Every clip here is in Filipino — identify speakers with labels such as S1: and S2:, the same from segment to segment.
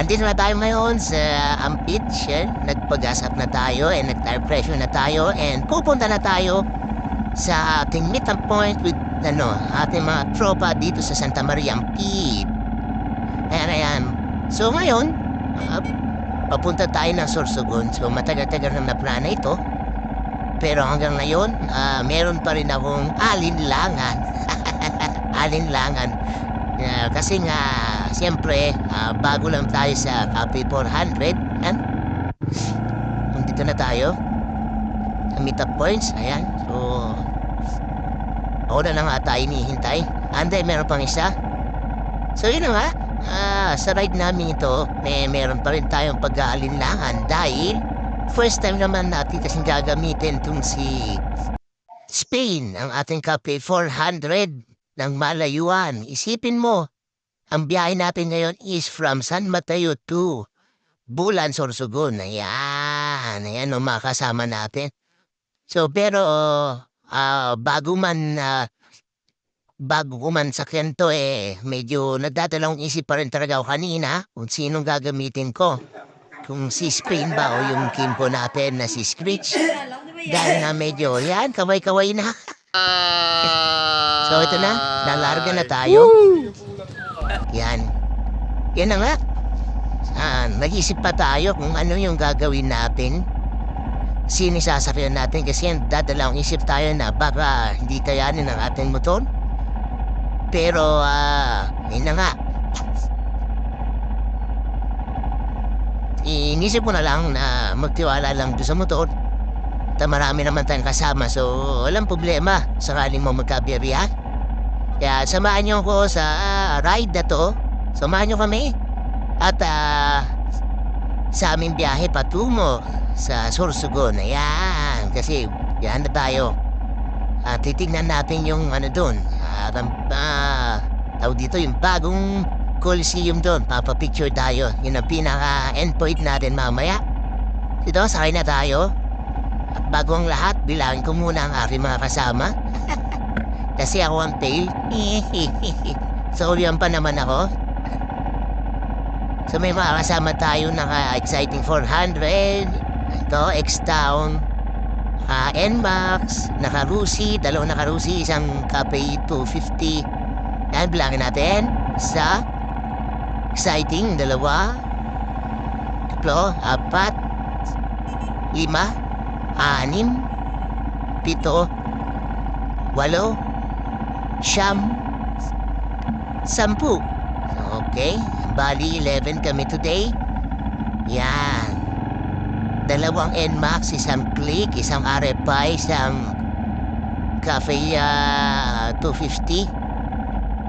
S1: andito na tayo ngayon sa beach. Nagpag-asap na tayo and nag-tire pressure na tayo and pupunta na tayo sa ating meet-up point with ating mga tropa dito sa Santa Maria Ampid. Ayan. So ngayon, papunta tayo ng Sorsogon. So matagal-tagal na plana ito. Pero hanggang ngayon, meron pa rin akong alinlangan. Alinlangan. Kasi nga, siyempre, bago lang tayo sa Cafe 400. Dito na tayo. Sa meet-up points. Ayan. So, ako na lang tayo hinihintay. Anday, meron pang isa. So, yun na nga. Sa ride namin ito, meron pa rin tayong pag-aalinlangan dahil first time naman natin kasing gagamitin itong si Spain, ang ating Cafe 400 ng malayuan. Isipin mo, ang biyahe natin ngayon is from San Mateo to Bulan, Sorsogon. Ayan, ang mga kasama natin. So, pero bago ko man sakyan to medyo nagdadalawang isip pa rin talaga ako kanina kung sinong gagamitin ko. Kung si Spain ba o yung kimpo natin na si Screech. Dahil nga medyo, yan, kaway-kaway na. So ito na, nalarga na tayo. Yan. Yan na nga. Nag-isip pa tayo kung ano yung gagawin natin. Sino sasakyan natin kasi yan, dadalawang isip tayo na baka hindi kayanin ang ating motor. Pero, yun na nga. Inisip ko na lang na magtiwala lang doon sa motor. Marami naman tayong kasama, so walang problema sakaling mo magkabiyarihan. Kaya samahan niyo ko sa ride na to. Samahan niyo kami. At sa aming biyahe patungo sa Sorsogon. Ayan, kasi yan na tayo. Titignan natin yung doon. Tawag dito yung bagong Coliseum doon. Papapicture tayo. Yun ang pinaka-endpoint natin mamaya. Dito, sakay na tayo. At bago ang lahat, bilangin ko muna ang aking mga kasama. Kasi ako ang tail. So, yan pa naman ako. So, may mga kasama tayo naka-exciting 400. Ito, X-Town. NMAX. Naka-Rusi. Dalawang naka-Rusi. Isang Cafe 250. Yan, bilangin natin. Sa exciting, 2, 3, 4, 5, 6, 7, 8, 9, 10. Okay, bali 11 kami today. Yan. 2 NMAX, isang Click, isang RFI, isang Cafe 250.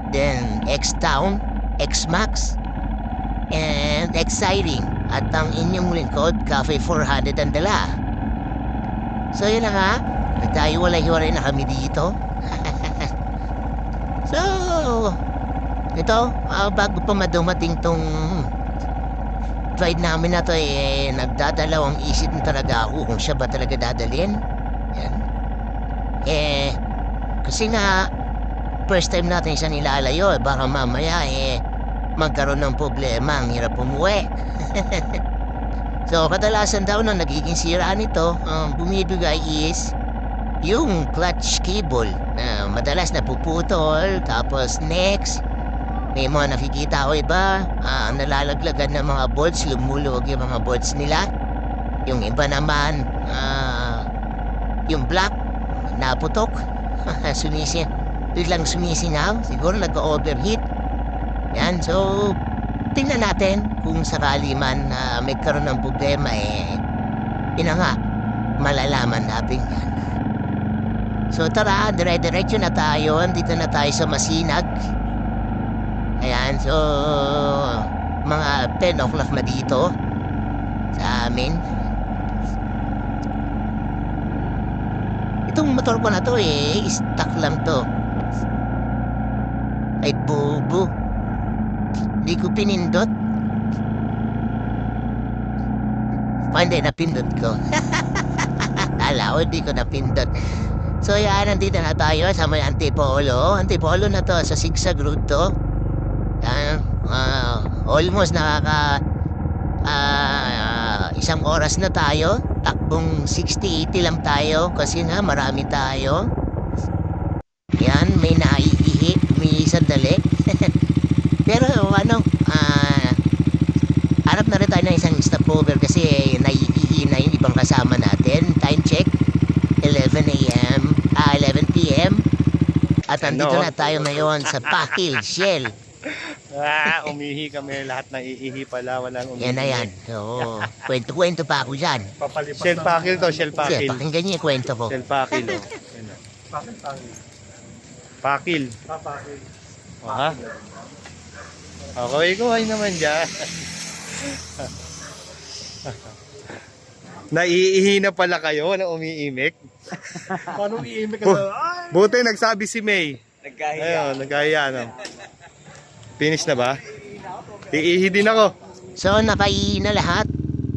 S1: Then X-Town, X-Max, and exciting. At ang inyong lingkod, Cafe 400 ang dala. So yun na nga, nagtahiwalay-hiwalay na kami dito. So, ito, bago pa madumating tong ride namin na to, nagdadalawang isip na talaga ako kung siya ba talaga dadalhin. Yan. Kasi nga, first time natin siya nilalayo, baka mamaya magkaroon ng problema, ang hirap umuwi. So, kadalasan daw na nagiging sira nito, bumibigay is yung clutch cable. Madalas napuputol, tapos next, may mga nakikita ko iba, nalalaglagan ng mga bolts, lumulog yung mga bolts nila. Yung iba naman, yung black, naputok, biglang sumisingaw, siguro nag-overheat. Yan, so tingnan natin kung sakali man may karoon ng problema, yun nga, malalaman natin yan. So tara, dire-diretso na tayo. Andito na tayo sa Masinag. Ayan, so mga 10 o'clock na dito sa amin. Itong motor ko na to stuck lang to. Ay bobo, di ko pinindot. Hindi, napindot ko. Ala ko, di ko napindot. So yan, nandito na tayo sa may Antipolo. Antipolo na to, sa zigzag route to. Yan, almost nakaka Isang oras na tayo. Takbong 60-80 lang tayo kasi nga marami tayo. Yan, may naiihi, may sandali. Pero harap na rin tayo ng isang stopover kasi naiihi na yung ibang kasama natin. Time check, 11 a.m., 11 p.m. At andito na tayo ngayon sa Pakil, Shell.
S2: Umihi kami. Lahat na iihi pala. Walang umihi.
S1: Yan na yan. Oo. Kwento-kwento pa ako dyan.
S2: Shell Pakil to, Shell
S1: Kasi
S2: Pakil.
S1: pakinggan niyo yung kwento ko.
S2: Shell Pakil, oh. Yan na. Pakil. Ha? Okay, kuhay naman dyan. Naiihi na pala kayo na umiimik.
S3: Paano iimik ka na?
S2: Buti nagsabi si May.
S3: Nagkahiya.
S2: Ayun, nagkahiya, no? Finish na ba? Iihi din ako.
S1: So, nakaihi na lahat.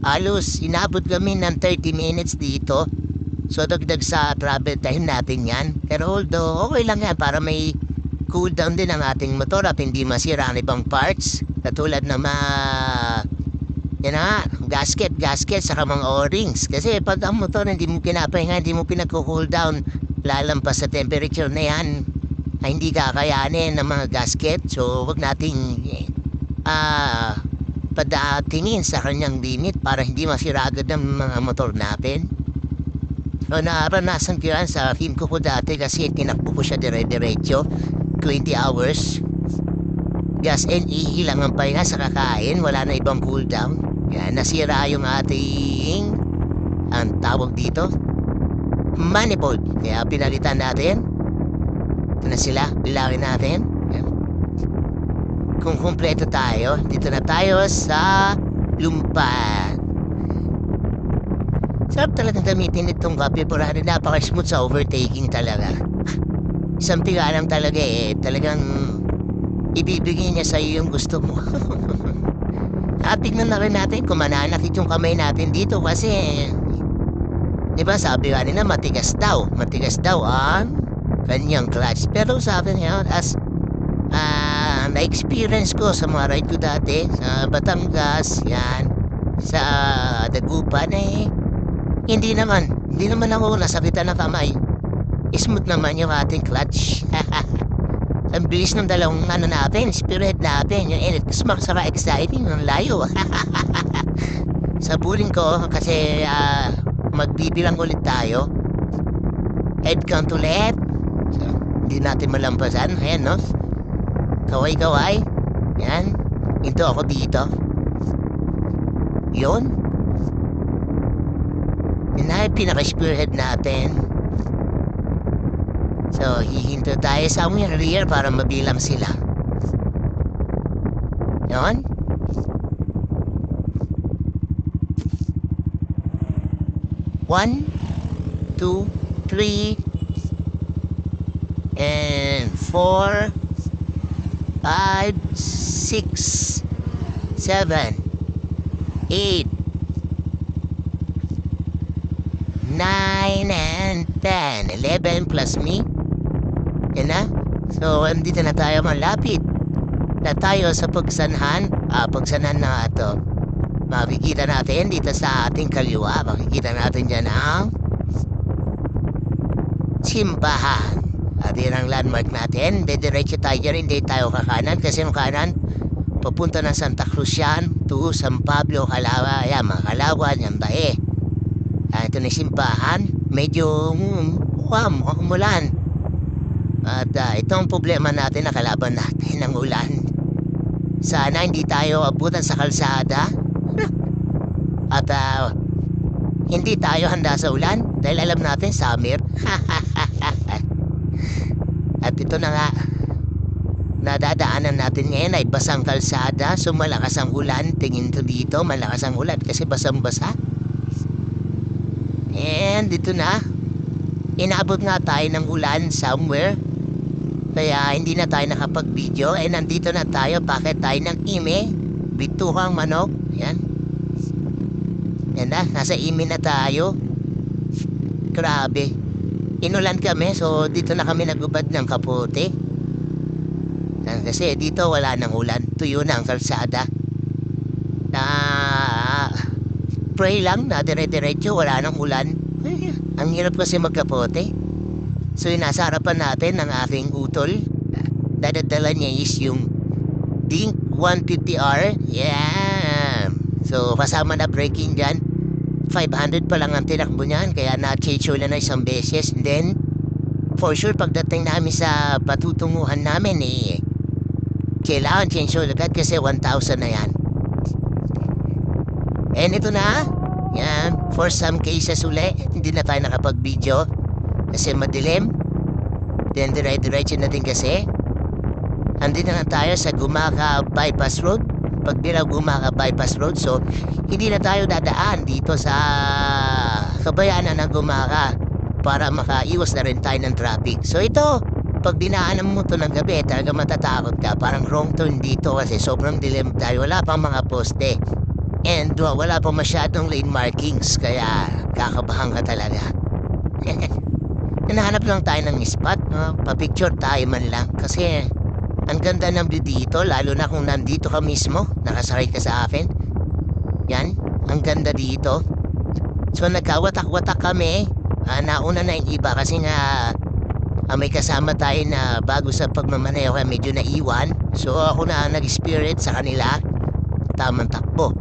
S1: Halos, inabot kami ng 30 minutes dito. So, dagdag sa travel time natin yan. Pero although, okay lang yan para may cool down din ang ating motor at hindi masira ang ibang parts. Katulad ng yan na, gasket, saka mga o-rings. Kasi pag ang motor hindi mo pinapahinga, hindi mo pinag-cool down, lalampas sa temperature na yan, ay hindi kakayanin ng mga gasket. So, huwag nating padatingin sa kanyang limit para hindi masira agad ang mga motor natin. So, naranasan ko yan sa team ko dati kasi tinakbo ko siya dire-diretso, 20 hours. Gas and ihi lang ang pahinga sa kakain, wala na ibang cool down. Yan, nasira yung ating, ang tawag dito, manifold. Kaya pinalitan natin. Ito na sila, bilangin natin. Yan. Kung kumpleto tayo, dito na tayo sa lumpad. Sarap talagang gamitin itong kape, pero napaka-smooth sa overtaking talaga. Isang piga lang talaga talagang ibibigay niya sa iyo yung gusto mo. At tignan na rin natin kung mananakit yung kamay natin dito kasi, di ba sabi nga nila matigas daw ang kanyang clutch. Pero sabi niya, as na-experience ko sa mga ride ko dati, sa Batangas, yan, sa Dagupan, hindi naman ako nasabitan ng kamay. Smooth naman yung ating clutch. Ang bilis ng dalawang natin, spearhead natin, yung init, saka exciting, yung layo. Sabunin ko kasi magbibilang ulit tayo. Head count ulit. So, hindi natin malampasan. Ayan, no? Kaway-kaway. Yan. Ito ako dito. Yun. Yun na yung pinaka-spearhead natin. So, hihinto tayo sa aming rear para mabilang sila. Yun. One, two, three, and 4, 5, 6, 7, 8, 9, and 10. 11 plus me. Yan na. So, andito na tayo malapit. Na tayo sa pagsanhan. Pagsanhan na ito. Makikita natin dito sa ating kaliwa. Makikita natin dyan ang simbahan. At yan ang landmark natin. Didiretso tayo dyan. Hindi tayo kakanan. Kasi yung kanan, papunta ng Santa Cruz yan to San Pablo, Calawa. Ayan, mga Kalawan, yan ba ito na simbahan. Medyo umulan. At itong problema natin, nakalaban natin ng ulan. Sana hindi tayo abutan sa kalsada. At hindi tayo handa sa ulan dahil alam natin summer. At ito na nga, nadadaanan natin ngayon ay basang kalsada. So malakas ang ulan. Tingin to dito, malakas ang ulan kasi basang-basa. And dito na, inabot nga tayo ng ulan somewhere. Kaya hindi na tayo nakapag-video. Nandito na tayo, bakit tayo ng ime. Bituhang manok. Yan. Yan na, nasa ime na tayo. Grabe. Inulan kami, so dito na kami nagubad ng kapote. Kasi dito wala nang ulan. Tuyo na ang kalsada. pray lang na dire-diretso, wala nang ulan. Ang hirap kasi magkapote. So yung nasa harapan natin ng aking utol, dadadala niya is yung Dink 150R. Yeah! So kasama na braking dyan. 500 pa lang ang tinakbo niyan, kaya na-change oil na isang beses. And then, for sure, pagdating namin sa patutunguhan namin, kailangan change oil agad kasi 1,000 na yan. And ito na, yan, for some cases uli, hindi na tayo nakapag-video kasi madilim. Then dire-diretso na din kasi. Andito na tayo sa Gumaka Bypass Road. Pagbilaw Gumaka Bypass Road, so hindi na tayo dadaan dito sa kabayanan ng Gumaka para makaiwas na rin tayo ng traffic. So ito, pag dinaanan mo to ng gabi, talaga matatakot ka. Parang wrong turn dito kasi sobrang dilim tayo. Wala pang mga poste. And wala pang masyadong lane markings, kaya kakabahan ka talaga. Hinahanap lang tayo ng spot, no? Pa-picture tayo man lang. Kasi ang ganda ng view dito, lalo na kung nandito ka mismo, nakasakay ka sa akin. Yan, ang ganda dito. So nagkawatak-watak kami. Nauna na yung iba kasi nga may kasama tayo na bago sa pagmamaneho kaya medyo naiwan. So ako na nag-spirit sa kanila. Tamang takbo.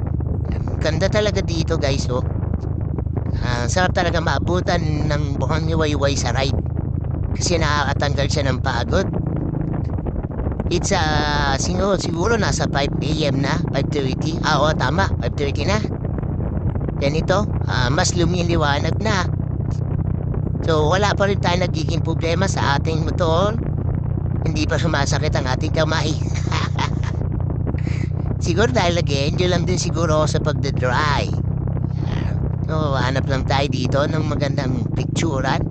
S1: Ganda talaga dito guys, oh. Sarap talaga maabutan ng buhang niwayway sa ride. Kasi nakakatanggal siya ng pagod. It's siguro nasa 5 AM na, 5:30. Oo, tama, 5:30 na. Yan ito, mas lumiliwanag na. So wala pa rin tayo nagiging problema sa ating motor. Hindi pa sumasakit ang ating kamay. Siguro dahil nag-enjoy lang din siguro sa pagdadrive. So, hanap lang tayo dito ng magandang picturean.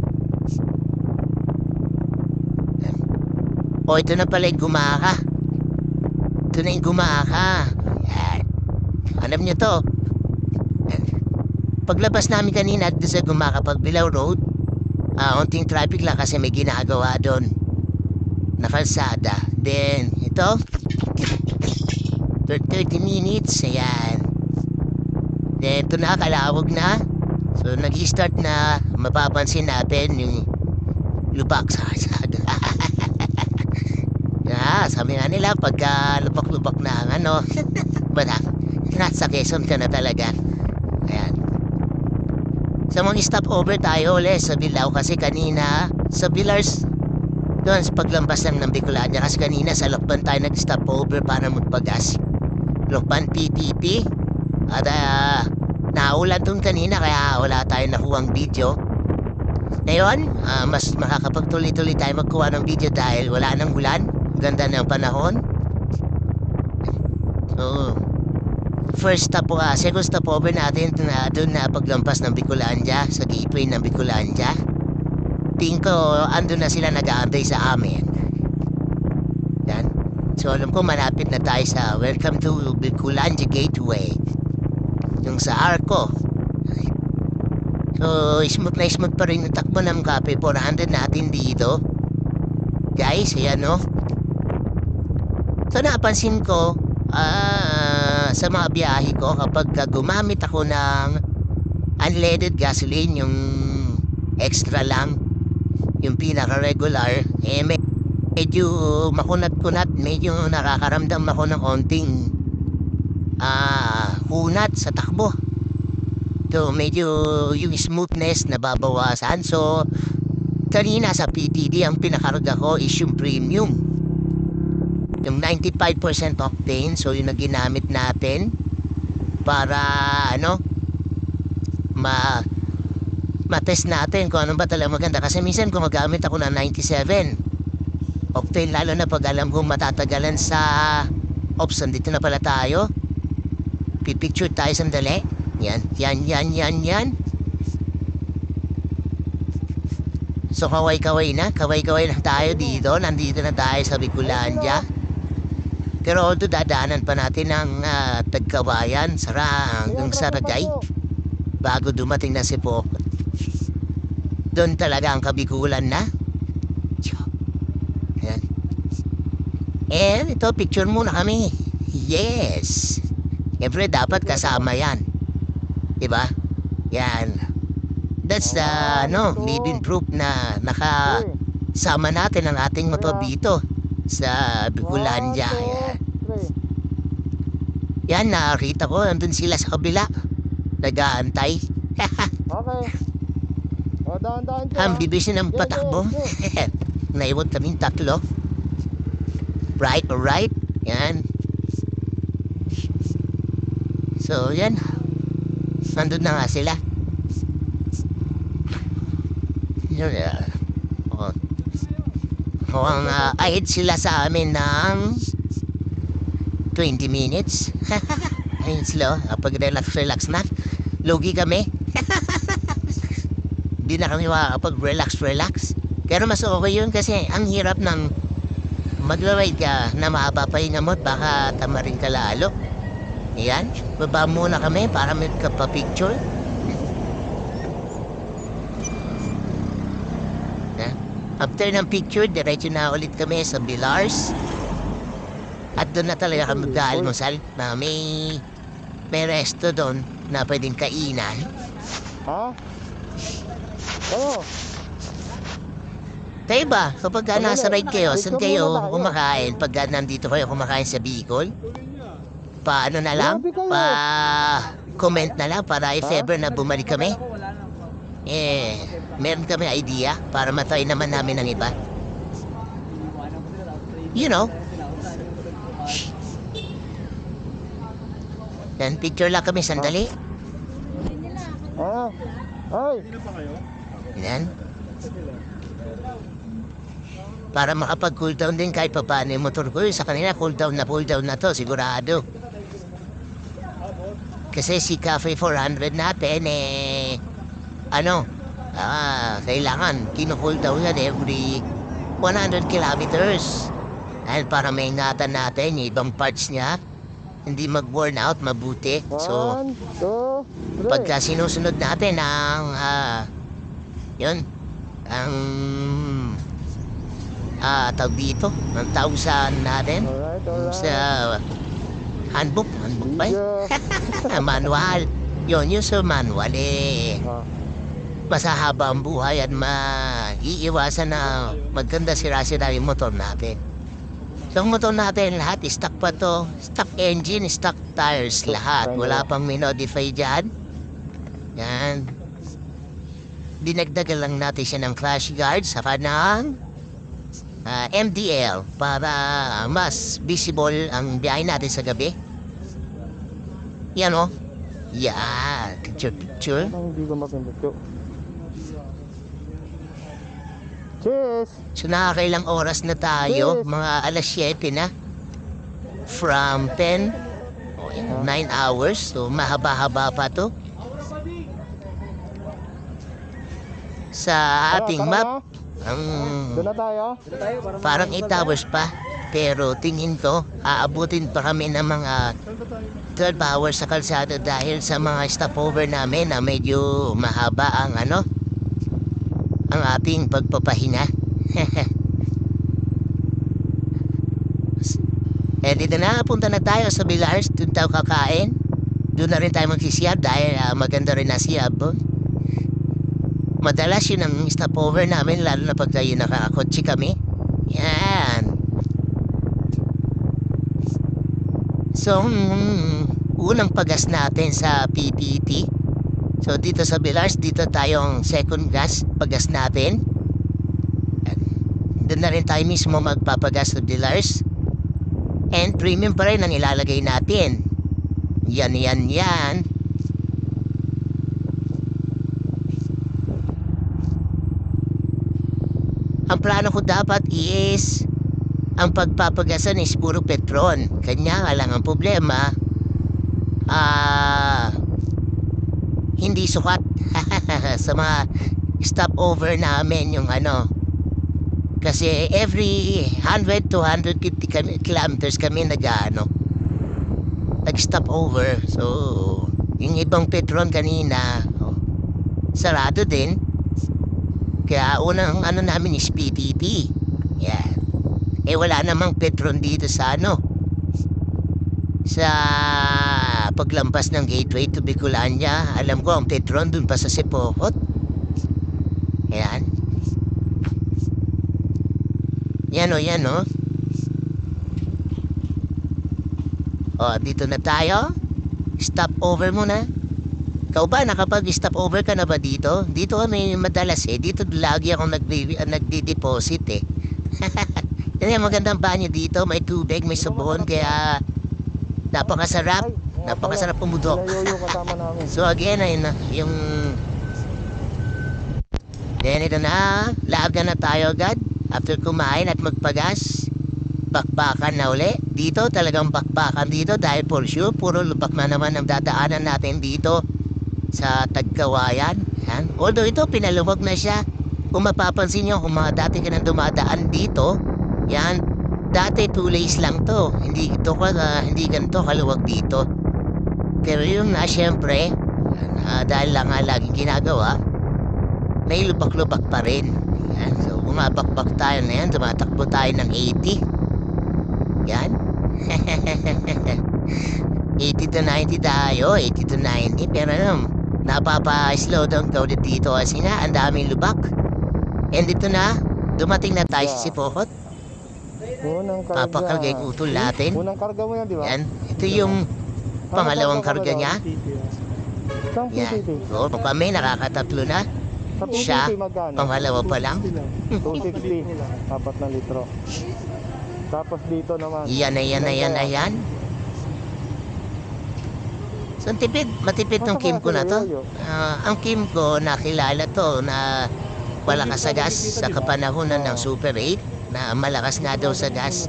S1: O, ito na pala yung Gumaka. Ito na yung Gumaka. Yan. Alam nyo to. Paglabas namin kanina at sa Gumaka Pagbilaw Road, unting traffic lang kasi may ginagawa doon na kalsada. Then, ito, 30 minutes, ayan. Then, ito na, kalawag na. So, nag-start na, mapapansin natin yung lubak sa kalsada. Sabi nga nila, pagka lubak-lubak na ang ano, nasa Quezon ka na talaga. Ayan. So, mag-stop over tayo ulit sa Bilao kasi kanina, sa Bilars, doon sa paglampas lang ng Bicolania kasi kanina sa Lokban tayo nag-stop over para magpagas. Lokban PPP. At naulan doon kanina kaya wala tayong nakuhang video. Ngayon, mas makakapagtuloy-tuloy tayo magkuha ng video dahil wala nang ulan. Ganda ng panahon. So, second stop over natin na doon na paglampas ng Bicolania, sa gateway ng Bicolania. Tingin ko, andun na sila nag-aantay sa amin. Yan. So, alam ko, malapit na tayo sa Welcome to Bicolania Gateway. Yung sa Arco. So, smooth na smooth pa rin yung takbo ng Cafe 400 natin dito. Guys, ayan no. So, napansin ko, sa mga biyahe ko, kapag gumamit ako ng unleaded gasoline, yung extra lang, yung pinaka-regular, medyo makunat-kunat, medyo nakakaramdam ako ng onting kunat sa takbo. So, medyo yung smoothness nababawasan. So, kanina sa PTD, ang pinakarga ko is yung premium. Yung 95% octane. So, yung naginamit natin para, matest natin kung ano ba talaga maganda. Kasi minsan gumagamit ako ng 97 octane, lalo na pag alam kong matatagalan sa option. Dito na pala tayo. Pipicture tayo sandali. Yan. So, kaway-kaway na tayo dito. Nandito na tayo sa Bicolania. Pero ito, dadaanan pa natin ng Tagkawayan, hanggang Saragay, bago dumating na si Pocot. Doon talaga ang kabikulan na. Ayan. And ito, picture muna kami. Yes. Siyempre, dapat kasama yan. Diba? Yan. That's the, living proof na nakasama natin ang ating motor dito sa Bicolandia. Yan. Yan, nakakita ko, nandun sila sa kabila. Nag-aantay.
S3: Okay. O, dahan-dahan ka.
S1: Ang bibis ng patakbo. Naiwan kaming tatlo. Right or right. Yan. So, yan. Nandun na nga sila. Yun, mukhang ahid sila sa amin ng 20 minutes. Ayun sila, pag relax na. Lugi kami. Di na kami makakapag-relax. Pero mas okay yun kasi ang hirap ng magla-ride ka na mahaba pa yung gamot, baka tamarin ka lalo. Ayan, baba muna kami para may kapapicture. After ng picture, diretso na ulit kami sa Vilars. At doon na talaga kami mag-almusal na may resto doon na pwedeng kainan.
S3: Ha? Ano?
S1: Kayo ba, kapag nasa ride kayo, saan kayo kumakain? Pag nandito kayo kumakain sa Bicol? Paano na lang? Pa-comment na lang para if ever na bumalik kami. Meron kami idea para matry naman namin ang iba. You know. Yan, picture lang kami sandali.
S3: Ay!
S1: Yan. Para makapag-cool down din kahit pa paano yung motor ko. Sa kanila, cool down na to, sigurado. Kasi si Cafe 400 natin, kailangan kinu-cool down yan every 100 kilometers. Dahil para maingatan natin yung ibang parts niya, hindi mag-burn out mabuti. So,
S3: 1, 2, 3.
S1: pagka sinusunod natin ang, tawag dito, ang tausan natin,
S3: Alright.
S1: sa handbook ba yun? Manual. Yun, yung sa manual, masahaba ang buhay at maiiwasan na maganda sira-sira yung motor natin. So, ang motor natin lahat, stock pa to. Stock engine, stock tires, lahat. Wala pang minodify dyan. Yan. Dinagdagan lang natin siya ng crash guard saka ng MDL para mas visible ang biyahe natin sa gabi. Yan o. Yeah. Picture.
S3: Hindi ko mapindot ko. Cheers!
S1: So nakakailang oras na tayo,
S3: Yes.
S1: mga alas 7 na. From 10, 9 hours, so mahaba-haba pa to. Sa ating map,
S3: Doon na tayo?
S1: parang 8 hours pa. Pero tingin ko, aabutin pa kami ng mga 12 hours sa kalsada dahil sa mga stopover namin na medyo mahaba ang ang ating pagpapahinga. Dito na, punta na tayo sa Vilars. Doon tayo kakain. Doon na rin tayo magsisiyab dahil maganda rin na siyab. Madalas yun ang stopover namin, lalo na pag tayo nakakotse kami. Yan. So, unang pagas natin sa PPT. So, dito sa Vilars, dito tayong second gas, pagas natin. Doon na rin tayo mismo magpapagas sa Vilars. And premium pa rin ang ilalagay natin. Yan. Ang plano ko dapat is ang pagpapagasan is puro Petron. Kanya nga lang ang problema, hindi sukat sa mga stopover namin yung kasi every 100 to 150 kilometers kami nag-stop over. So, yung ibang Petron kanina, sarado din. Kaya unang namin is PPP. Yeah. Wala namang Petron dito sa sa paglampas ng gateway to Bicolania, alam ko ang Petron dun pa sa Sipokot. Ayan. Yan o, yan o. O, dito na tayo. Stop over muna. Ikaw ba, nakapag-stop over ka na ba dito? Dito kami madalas eh. Dito lagi akong nagdi-deposit eh. Yan yung magandang banyo dito. May tubig, may sabon. Kaya napakasarap. Napakasarap pumudok.
S3: Yung kasama namin.
S1: So again, ayun na. Yung... Then ito na. Laga na tayo agad. After kumain at magpagas. Bakbakan na uli. Dito talagang bakbakan dito. Dahil for sure, puro lubak na naman ang dadaanan natin dito. Sa Tagkawayan. Yan. Although ito, pinaluwag na siya. Kung mapapansin nyo, kung mga dati ka nang dumadaan dito, yan, dati 2 lanes lang to. Hindi ganito kaluwag dito. Pero yun na, syempre, dahil lang nga laging ginagawa, may lubak-lubak pa rin. Yan. So, bumabakbak tayo na yan. Tumatakbo tayo ng 80. Yan. 80 to 90 tayo. 80 to 90. Pero napapa-slow down ka ulit dito kasi nga, ang daming lubak. And dito na, dumating na tayo sa Sipokot.
S3: Unang karga.
S1: Papakalgay utol natin.
S3: Unang karga mo yan, di ba?
S1: Yan. Ito yung pangalawang karga niya.
S3: Isang
S1: Yan.
S3: PPP.
S1: So, kami nakakatatlo na.
S3: Sa PPP,
S1: Siya,
S3: magkano?
S1: pangalawa pa lang.
S3: 260. 4 na litro. Tapos dito naman.
S1: Yan na yan na yan na yan. So, ang tipid, matipid tong Kim ko na to. Ang Kim ko, nakilala to na malakas sa gas sa kapanahonan ng Super 8 na malakas nga daw sa gas.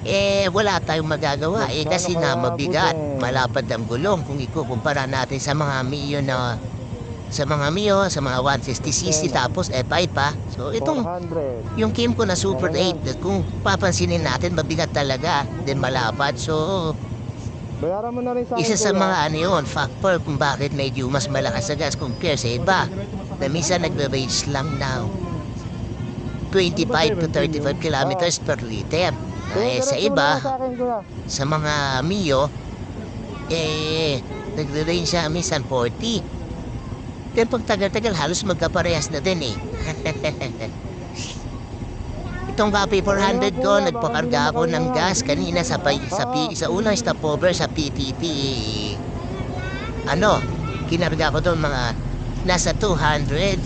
S1: Eh, wala tayong magagawa. Eh, kasi nga mabigat, malapad ang gulong. Kung ikukumpara natin sa mga Mio na sa mga 160cc tapos F5 pa. So, itong
S3: 400.
S1: yung Kim ko na Super 8, kung papansinin natin, mabigat talaga. Then malapad. So,
S3: Bayaran mo na rin sa akin.
S1: isa sa
S3: kuya.
S1: mga factor kung bakit medyo mas malakas sa gas compare sa iba. Na minsan nagbe-range lang na 25 to 35 kilometers per liter. Eh, sa iba,
S3: Sa akin, kuya.
S1: sa mga Mio, nagre-range siya minsan 40. Then pag tagal-tagal, halos magkaparehas na din eh. Itong Copy 400 ko, nagpakarga ako ng gas kanina sa unang stopover sa PTT. Kinarga ko doon mga nasa 240.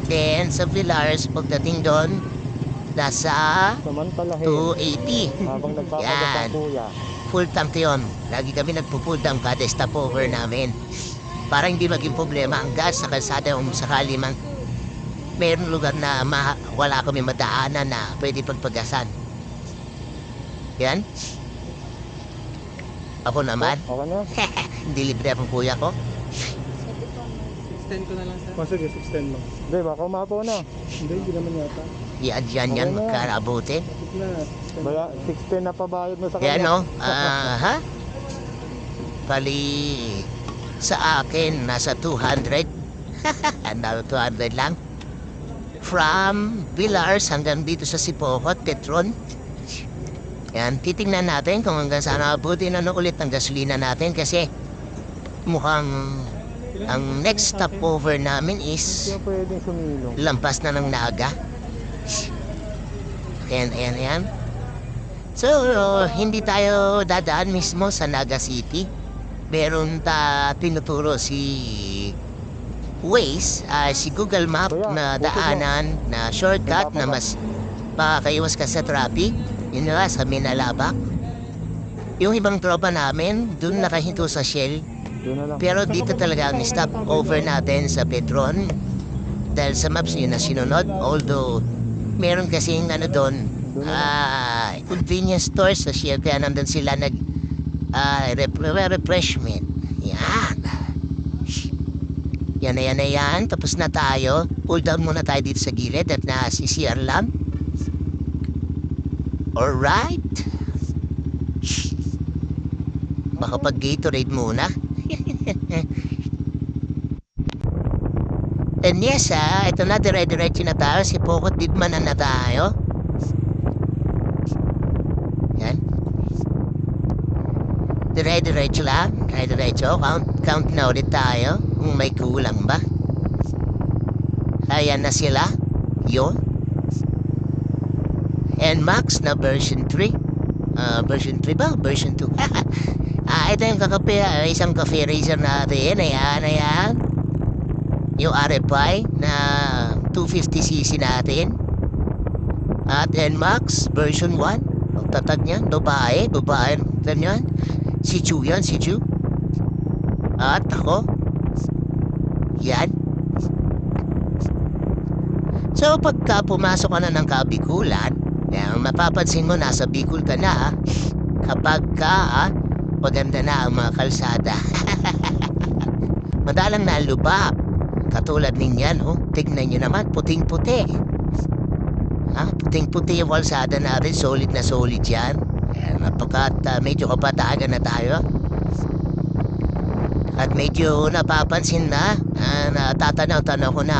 S1: Then sa Villars, pagdating doon, nasa
S3: Samantalahin.
S1: 280.
S3: Habang nagpapagas
S1: Yan.
S3: ang kuya.
S1: Full tank yun. Lagi kami nagpupull down kada stopover namin. Para hindi maging problema ang gas sa kalsada kung sakali man mayroong lugar na wala kami madaanan na pwede pagpagasan. Yan. Ako naman.
S3: Okay na?
S1: Hindi libre akong kuya ko.
S4: Extend ko na lang sir.
S3: Sige, 610 lang. Hindi, baka umapo na. Hindi naman yata.
S1: Yan yan magkarabutin.
S3: Baya, 610 na pabayad mo sa
S1: Kaya
S3: kanya.
S1: ha? Pali sa akin, nasa 200. Ano, 200 lang. From Villars hanggang dito sa Sipokot, Petron. Yan, titingnan natin kung hanggang saan abutin ulit ang gasolina natin kasi mukhang ang next stopover namin is
S3: Hindi pwedeng sumilong.
S1: lampas na ng Naga. Ayan. So, hindi tayo dadaan mismo sa Naga City. Meron tinuturo si Waze, si Google Map na daanan, na shortcut na mas makakaiwas ka sa traffic. Yun nga, sa Minalabak. Yung ibang tropa namin, dun nakahinto sa Shell.
S3: Doon na lang.
S1: Pero dito talaga ang stop over natin sa Petron. Dahil sa maps yun na sinunod. Although, meron kasing doon, convenience store sa Shell. Kaya nandun sila refreshment. Yan na yan. Tapos na tayo. Pull down muna tayo dito sa gilid at nasisiyar lang. Alright. Baka pag Gatorade muna. And yes ito na, dire-diretso na tayo. Sipokot Digmanan na tayo. Yan. Dire-diretso lang. Dire-diretso. Count na ulit tayo. Kung may kulang ba. Ayan na sila. Yun. And Max na version 3. Version 3 ba? Version 2. Ito yung kakape. Isang cafe racer natin. Ayan. Yung RFI na 250cc natin. At NMAX version 1. Ang tatag niyan. Babae. Ganyan. Si Chu yan. At ako. Yan. So pagka pumasok ka na ng Kabikulan, mapapansin mo nasa Bicol ka na kapag ka maganda na ang mga kalsada. Madalang nalubak. Katulad ninyan, tignan nyo naman, puting-puti. Puting-puti yung kalsada natin, solid na solid yan. Napagkat medyo kapatagan na tayo. At medyo napapansin na, natatanaw-tanaw ko na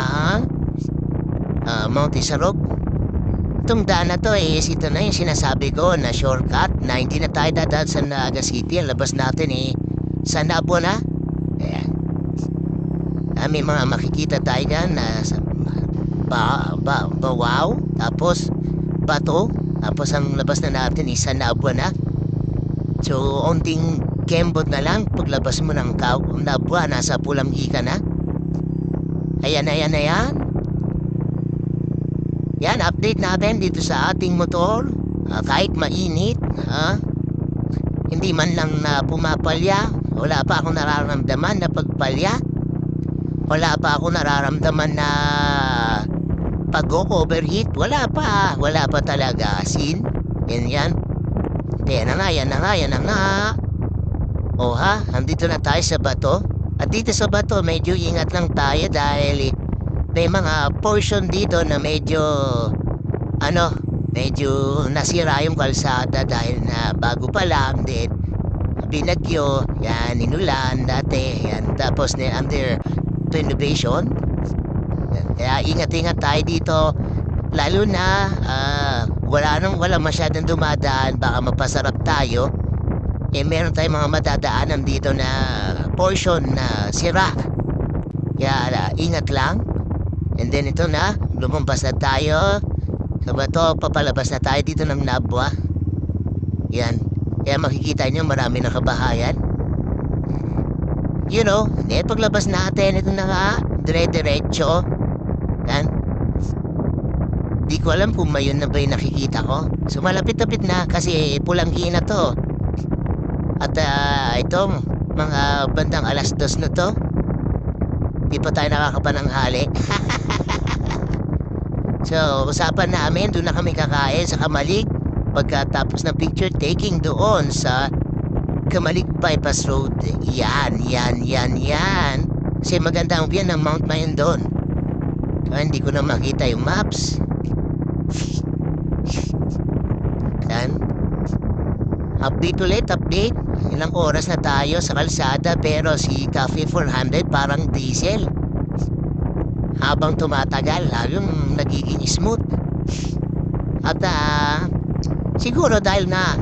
S1: Mount Isarog. Itong daan na to ito na yung sinasabi ko na shortcut na hindi na tayo dadaan sa Naga City. Ang labas natin sa Nabo na. Ayan. May mga makikita tayo dyan na Bawaw, tapos Bato, tapos ang labas na natin sa Nabo na. So, onting kembot na lang paglabas mo ng Nabo, nasa Pulang-Ika na. Ayan. Yan, update natin dito sa ating motor. Kahit mainit, hindi man lang na pumapalya. Wala pa akong nararamdaman na pagpalya. Wala pa akong nararamdaman na pag-overheat. Wala pa talaga. Sin. Yan. Yan na nga. Andito na tayo sa Bato. At dito sa Bato, medyo ingat lang tayo dahil may mga portion dito na medyo nasira yung kalsada dahil na bago pa lang din binagyo, yan, inulan dati, yan, tapos under renovation. Kaya ingat-ingat tayo dito, lalo na wala masyadong dumadaan, baka mapasarap tayo. Meron tayong mga madadaanan dito na portion na sira, kaya ingat lang. And then ito na, lumampas na tayo sa Bato, papalabas na tayo dito ng Nabwa. Yan. Kaya makikita nyo marami na kabahayan. Paglabas natin, ito na nga, dire-diretso. Yan. Di ko alam kung mayon na ba yung nakikita ko. So malapit-lapit na kasi Pulang-Ina to. At ito, mga bandang 2:00 na to. Di pa tayo nakakapananghali. So, usapan namin, doon na kami kakain sa Kamalig. Pagkatapos ng picture taking doon sa Kamalig Bypass Road. Yan. Kasi maganda ang view ng Mount Mayon doon. Hindi ko na makita yung maps. Yan. Update. Ilang oras na tayo sa kalsada pero si Cafe 400 parang diesel. Habang tumatagal, lalong nagiging smooth. At siguro dahil na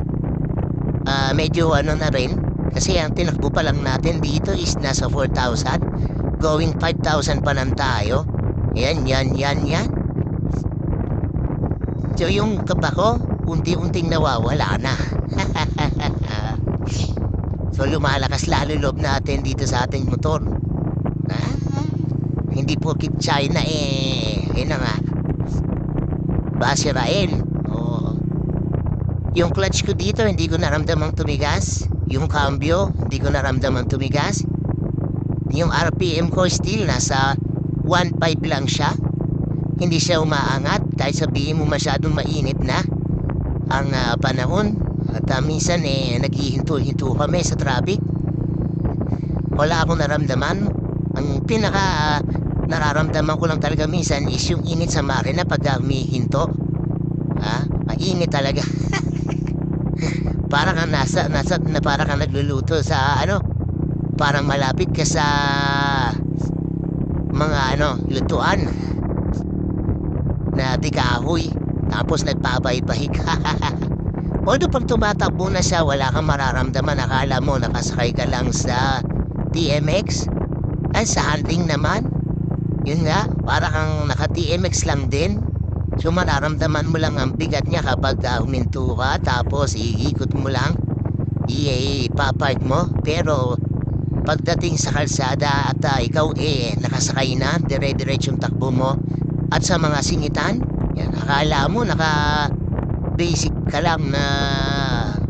S1: medyo na rin, kasi ang tinakbo pa lang natin dito is nasa 4,000. Going 5,000 pa lang tayo. Yan. So yung kaba ko, unti-unting nawawala na. So lumalakas lalo loob natin dito sa ating motor. Hindi po kit China yun na nga. Basirain. Yung clutch ko dito, hindi ko naramdamang tumigas. Yung cambio, hindi ko naramdamang tumigas. Yung RPM ko still nasa 1.5 lang siya. Hindi siya umaangat kahit sabihin mo masyadong mainit na ang panahon. At minsan naghihinto-hinto kami sa traffic. Wala akong naramdaman. Ang pinaka nararamdaman ko lang talaga minsan is yung init sa makina pag humihinto. Mainit talaga. Parang parang kang nagluluto sa parang malapit ka sa mga lutuan na di kahoy tapos nagpabay-bahi ka. Although pag tumatakbo na siya, wala kang mararamdaman. Akala mo nakasakay ka lang sa TMX. Ay, sa handling naman. Yun nga, para kang naka-TMX lang din. So mararamdaman mo lang ang bigat niya kapag huminto ka, tapos iikot mo lang, ipapark mo. Pero pagdating sa kalsada at ikaw nakasakay na, dire-diretsong takbo mo. At sa mga singitan, yan, akala mo naka-basic ka lang na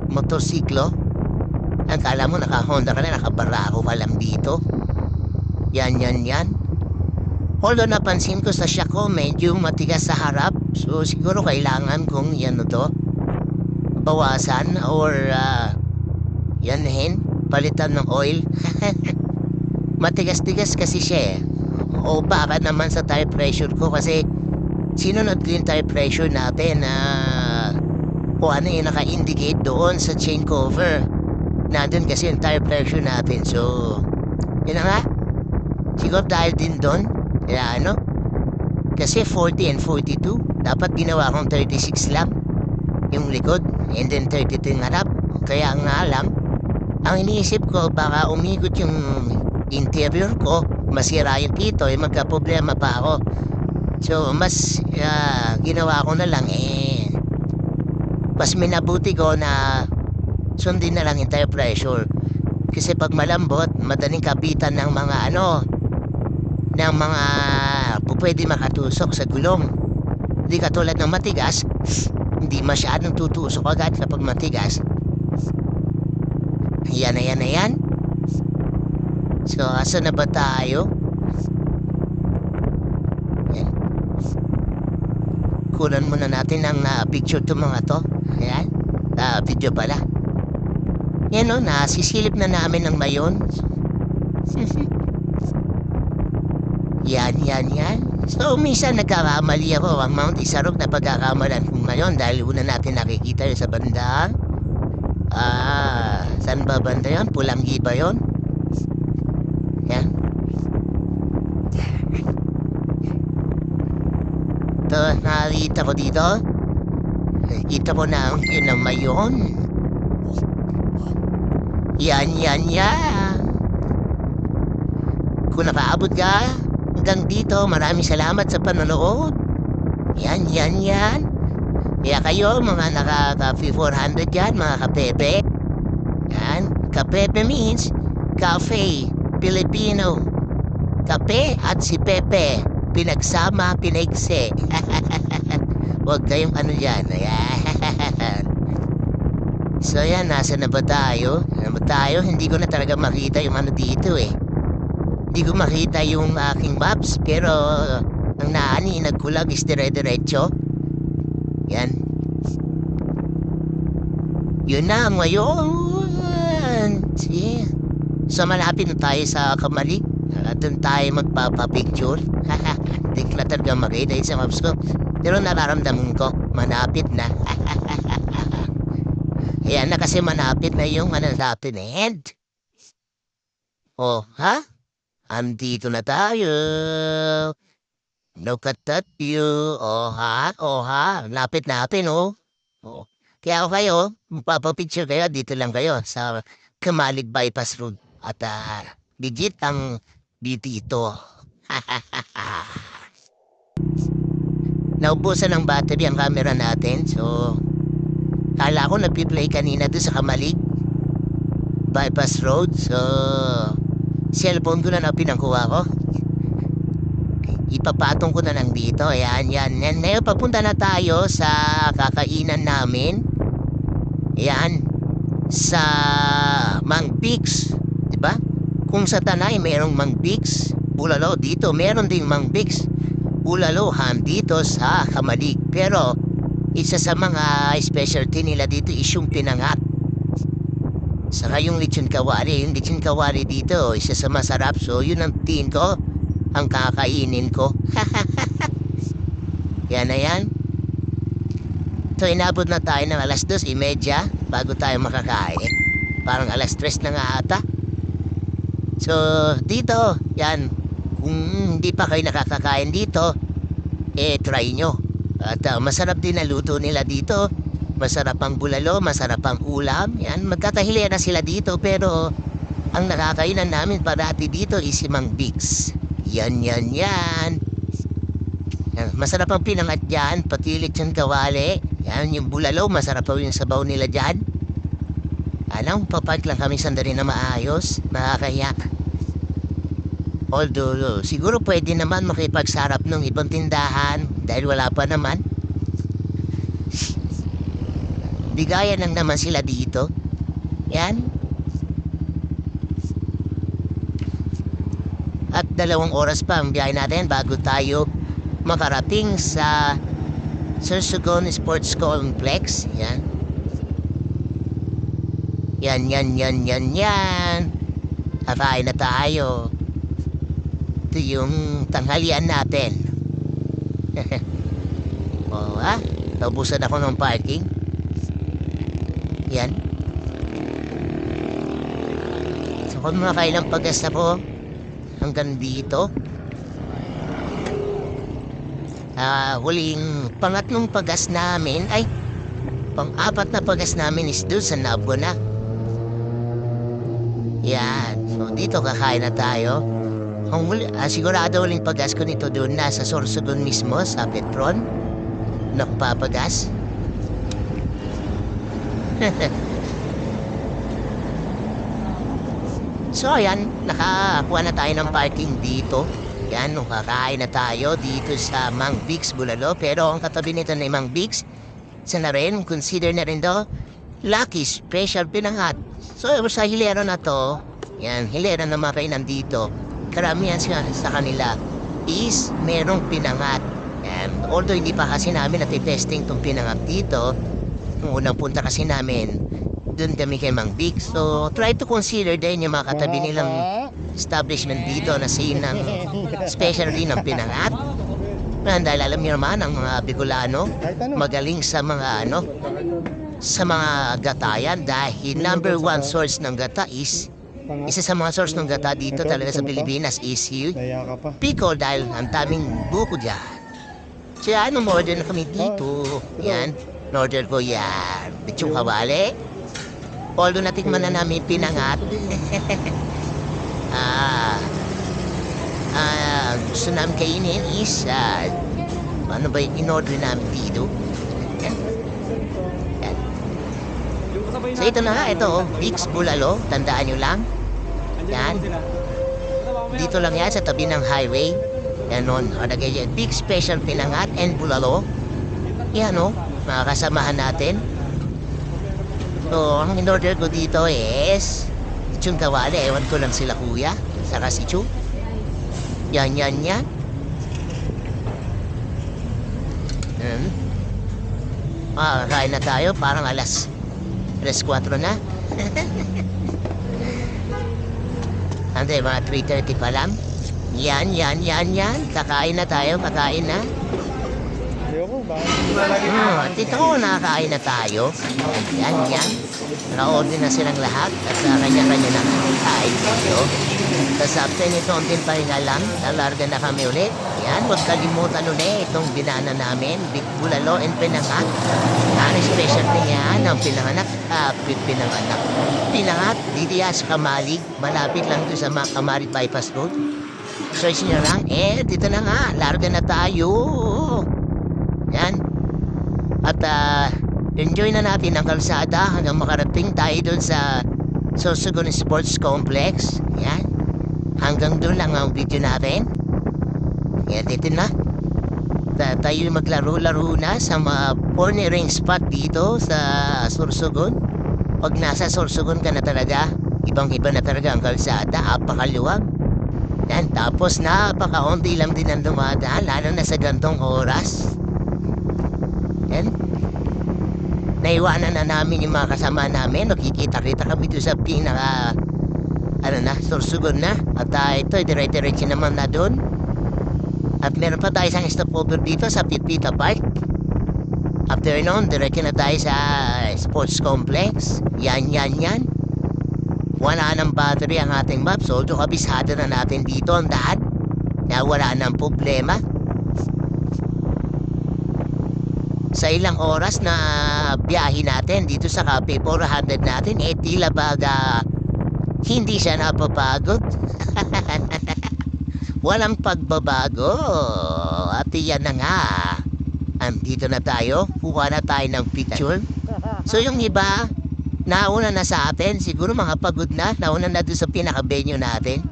S1: motorsiklo. Akala mo naka-Honda ka na, naka-Barako ka lang dito. Yan. Although napansin ko sa siya ko, medyo matigas sa harap. So siguro kailangan kong bawasan or palitan ng oil. Matigas-tigas kasi siya O baka naman sa tire pressure ko kasi sinunod ko yung tire pressure natin na kung ano yung naka-indicate doon sa chain cover. Nandun kasi yung tire pressure natin. So, yun na nga. Siguro dahil din doon. Kaya kasi 40 and 42. Dapat ginawa kong 36 lang yung likod and then 32 yung harap. Kaya nga lang, ang iniisip ko baka umikot yung interior ko, masira yung dito, magka-problema pa ako. So, mas ginawa ko na lang mas minabuti ko na sundin na lang yung tire pressure. Kasi pag malambot, madaling kapitan ng mga pwede makatusok sa gulong. Hindi katulad ng matigas, hindi masyadong tutusok agad kapag matigas. Yan. So, asa na ba tayo? Yan. Kunan muna natin ng picture to mga to. Ayan. Video pala. Yan nasisilip na namin ng mayon. Yan. So, minsan nagkakamali ako. Ang Mount Isarog na pagkakamalan kong ngayon dahil una natin nakikita yun sa banda. Saan ba banda yun? Pulanggi ba yun? Yan. Ito, nakita ko dito. Nakita ko na yun ang mayon. Yan. Kung nakaabot ka hanggang dito, maraming salamat sa panonood. Yan. Kaya kayo, mga naka-400 yan, mga kapepe. Yan. Kapepe means cafe, Filipino. Kape at si Pepe. Pinagsama, pinaigse. Huwag kayong dyan. Ayan. So yan, nasa na ba tayo? Hindi ko na talaga makita yung dito Hindi ko makita yung aking maps. Pero ang nagkulag is dire-diretso. Yan. Yun na ngayon. See? So malapit na tayo sa Kamalig. Doon tayo magpapapicture. Hindi ko na talaga makita sa maps ko. Pero nararamdaman ko, manapit na. Ayan na kasi manapit na yung natin end. Oh, ha? Andito na tayo. Look at that view. Oh ha. Lapit natin, oh. Kaya kayo, magpapapicture kayo, dito lang kayo sa Kamalig Bypass Road. At legit ang dito. Naubusan ng battery ang camera natin. So, kala ko nagpi-play kanina doon sa Kamalig Bypass Road. So, cellphone ko na pinangkuha ko. Ipapatong ko na lang dito. Ayan. Ngayon, papunta na tayo sa kakainan namin. Ayan. Sa Mang Pigs. Diba? Kung sa Tanay, mayroong Mang Pigs. Bulalo, dito, meron ding Mang Pigs. Bulalohan dito sa Kamalig. Pero, isa sa mga specialty nila dito is yung pinangat. Saka yung lechon kawali. Yung lechon kawali dito, isa sa masarap. So, yun ang tingin ko. Ang kakainin ko. Yan na yan. So, inabot na tayo ng alas 2:30 bago tayo makakain. Parang alas 3 na nga ata. So, dito, yan. Kung hindi pa kayo nakakakain dito, try nyo. At masarap din na luto nila dito. Masarap ang bulalo, masarap ang ulam. Yan, magkakahilian na sila dito pero ang nakakainan namin parati dito is si Mang Bix. Yan. Yan, masarap ang pinangat dyan, patilik yung kawali. Yan, yung bulalo, masarap pa yung sabaw nila dyan. Alam, papark lang kami sandali na maayos, nakakahiya. Although, siguro pwede naman makipagsarap ng ibang tindahan dahil wala pa naman. Bigayan lang naman sila dito. Yan. At 2 oras pa ang biyahe natin bago tayo makarating sa Sorsogon Sports Complex. Yan. Yan. Kakain na tayo. Ito yung tanghalian natin. Oo naubusan ako ng parking. Yan. So kung mga kailang paggas ako hanggang dito. Pangatlong paggas namin ay pang-apat na paggas namin is doon sa Nabo na. Yan. So dito kakain na tayo. Sigurado uling paggas ko nito doon na sa Sorsogon mismo sa Petron. Nagpapagas. So ayan, nakakuha na tayo ng parking dito. Yan, kakain na tayo dito sa Mang Bix Bulalo. Pero ang katabi nito na Mang Bix, isa na rin, consider na rin do, Lucky Special Pinangat. So sa hilera na to, yan, hilera na mga kainan dito. Karamihan sa kanila is merong pinangat. And although hindi pa kasi namin natitesting itong pinangat dito, nung unang punta kasi namin, doon kami kay Mang Bix. So try to consider din yung mga katabi nilang establishment dito na scene ng special din ng pinangat. Dahil alam niyo naman ang mga Bicolano magaling sa mga sa mga gatayan dahil number 1 source ng gata is isa sa mga source ng gata dito talaga sa Pilipinas is yung Pico dahil ang daming buko dyan. So yan, umorder na kami dito. Yan, order ko yan. Bitsong kawali. Although natikman na namin pinangat. Gusto namin kainin is ano ba yung in-order namin dito? Yan. So ito na nga, ito Bix Bulalo, tandaan nyo lang. Yan. Dito lang yan sa tabi ng highway. Yan nun, nagay yan, Bix Special Pinangat and Bulalo. Yan mga kasamahan natin. So, ang in-order ko dito is Chun Kawali, ewan ko lang sila kuya. Saka si Chu. Yan. Kain na tayo, parang alas 4 na. Hindi, mga 3:30 pa lang. Yan. Kakain na tayo, kakain na. Tito ko, nakakain na tayo. Yan. Naka-order na silang lahat at kanya-kanya na kain tayo. Tapos after nito, unting pahinga lang, nalarga na kami ulit. Yan, huwag kalimutan ulit itong binana namin, Big Bulalo and Pinangat. Ano special niya ng pinanganak, Pinangat, Didias, Kamalig, malapit lang doon sa Kamalig Bypass Road. Search nyo lang, dito na nga, larga na tayo. Yan. At enjoy na natin ang kalsada hanggang makarating tayo doon sa Sorsogon Sports Complex. Yan. Hanggang doon lang ang video natin. Yan, dito na. Tayo maglaro-laro na sa mga cornering spot dito sa Sorsogon. Pag nasa Sorsogon ka na talaga, ibang-iba na talaga ang kalsada, apakaluwag. Yan, tapos napaka-onti lang din ang dumadaan, lalo na sa gantong oras. Yan. Naiwanan na namin yung mga kasama namin. Nakikita-kita kami doon sa pinaka Sorsogon na. At ito, dire-diretso naman na doon. At meron pa tayo isang stopover dito sa Pipita Park. After noon, diretso na tayo sa Sports Complex. Yan. Wala ng battery ang ating map. So, kabisado na natin dito ang daan. Kaya wala ng problema. sa ilang oras na biyahe natin dito sa Cafe 400 natin, tila baga hindi siya napapagod. Walang pagbabago. At yan na nga. Andito na tayo. Kuha na tayo ng picture. So yung iba, nauna na sa atin. Siguro mga pagod na. Nauna na doon sa pinaka-venue natin.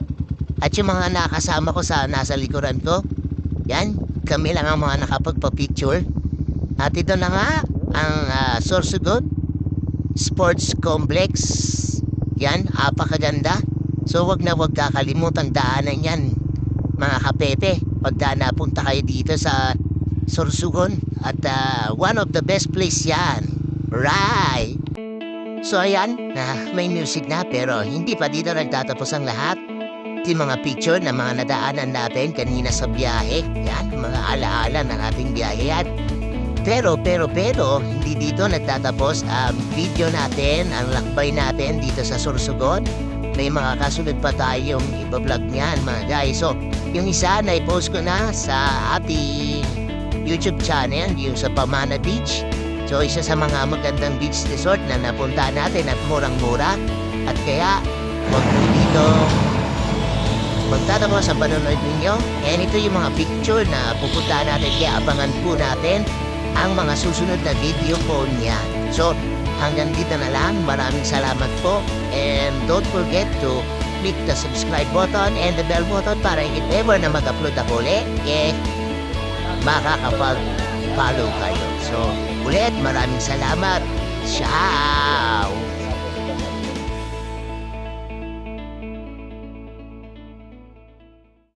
S1: At yung mga nakasama ko sa nasa likuran ko, yan, kami lang ang mga nakapagpa-picture. At ito na nga, ang Sorsogon Sports Complex. Yan, apakaganda. So wag na wag kakalimutang daanan yan, mga kapepe. Pagka napunta kayo dito sa Sorsogon. At one of the best place yan. Right! So ayan, may music na pero hindi pa dito nagtatapos ang lahat. Yung mga picture na mga nadaanan natin kanina sa biyahe. Yan, mga alaala ng ating biyahe yan. Pero, hindi dito nagtatapos ang video natin, ang lakbay natin dito sa Sorsogon. May mga kasunod pa tayong iba-vlog niyan, mga guys. So, yung isa na i-post ko na sa ating YouTube channel, yung sa Pamana Beach. So, isa sa mga magandang beach resort na napunta natin at murang-mura. At kaya, huwag mo dito magtatapos sa panonood ninyo. And ito yung mga picture na pupunta natin, kaya abangan po natin ang mga susunod na video po niya. So, hanggang dito na lang. Maraming salamat po. And don't forget to click the subscribe button and the bell button para if ever na mag-upload ako ulit, makakapag-follow kayo. So, ulit, maraming salamat. Ciao!